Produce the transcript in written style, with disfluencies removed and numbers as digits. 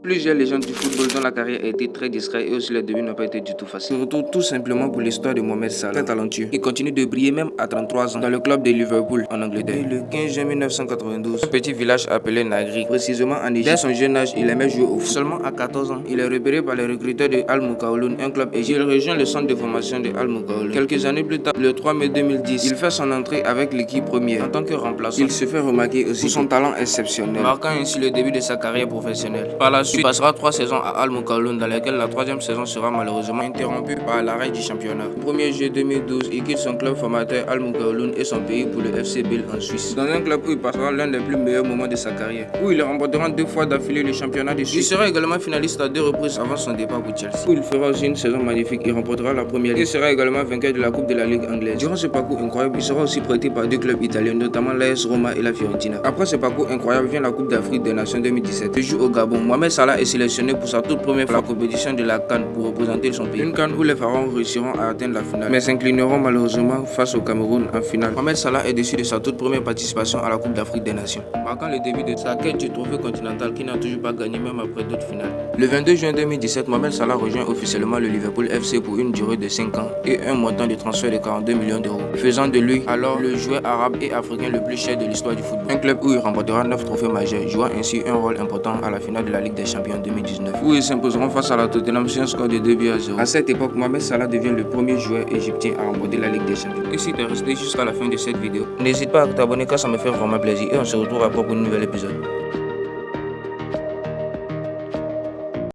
Plusieurs légendes du football dont la carrière a été très discrète et aussi les débuts n'ont pas été du tout faciles. On retrouve tout simplement pour l'histoire de Mohamed Salah, très talentueux. Il continue de briller même à 33 ans dans le club de Liverpool en Angleterre. Et le 15 juin 1992, un petit village appelé Nagri, précisément en Égypte. Dès son jeune âge, il aimait jouer au foot. Seulement à 14 ans, il est repéré par les recruteurs de Al Moukawloun, un club égyptien. Il rejoint le centre de formation de Al Moukawloun. Quelques années plus tard, le 3 mai 2010, il fait son entrée avec l'équipe première en tant que remplaçant. Il se fait remarquer aussi pour son talent exceptionnel, marquant ainsi le début de sa carrière professionnelle. Par la suite, il passera 3 saisons à Al Moukawloun, dans laquelle la 3e saison sera malheureusement interrompue par l'arrêt du championnat. Le 1er juillet 2012, il quitte son club formateur Al Moukawloun et son pays pour le FC Bill en Suisse. Dans un club où il passera l'un des plus meilleurs moments de sa carrière, où il remportera 2 fois d'affilée le championnat de Suisse. Il sera également finaliste à 2 reprises avant son départ pour Chelsea, où il fera aussi une saison magnifique et remportera la première ligue. Il sera également vainqueur de la Coupe de la Ligue anglaise. Durant ce parcours incroyable, il sera aussi prêté par 2 clubs italiens, notamment l'AS Roma et la Fiorentina. Après ce parcours incroyable vient la Coupe d'Afrique des Nations 2017. Il joue au Gabon. Mohamed Salah est sélectionné pour sa toute première fois à la compétition de la CAN pour représenter son pays. Une CAN où les Pharaons réussiront à atteindre la finale, mais s'inclineront malheureusement face au Cameroun en finale. Mohamed Salah est déçu de sa toute première participation à la Coupe d'Afrique des Nations, marquant le début de sa quête du trophée continental qu'il n'a toujours pas gagné même après d'autres finales. Le 22 juin 2017, Mohamed Salah rejoint officiellement le Liverpool FC pour une durée de 5 ans et un montant de transfert de 42 millions d'euros, faisant de lui alors le joueur arabe et africain le plus cher de l'histoire du football. Un club où il remportera 9 trophées majeurs, jouant ainsi un rôle important à la finale de la Ligue des Champions 2019, où ils s'imposeront face à la Tottenham sur un score de 2-0. À cette époque, Mohamed Salah devient le premier joueur égyptien à remporter la Ligue des Champions. Et si tu es resté jusqu'à la fin de cette vidéo, n'hésite pas à t'abonner car ça me fait vraiment plaisir et on se retrouve après pour un nouvel épisode.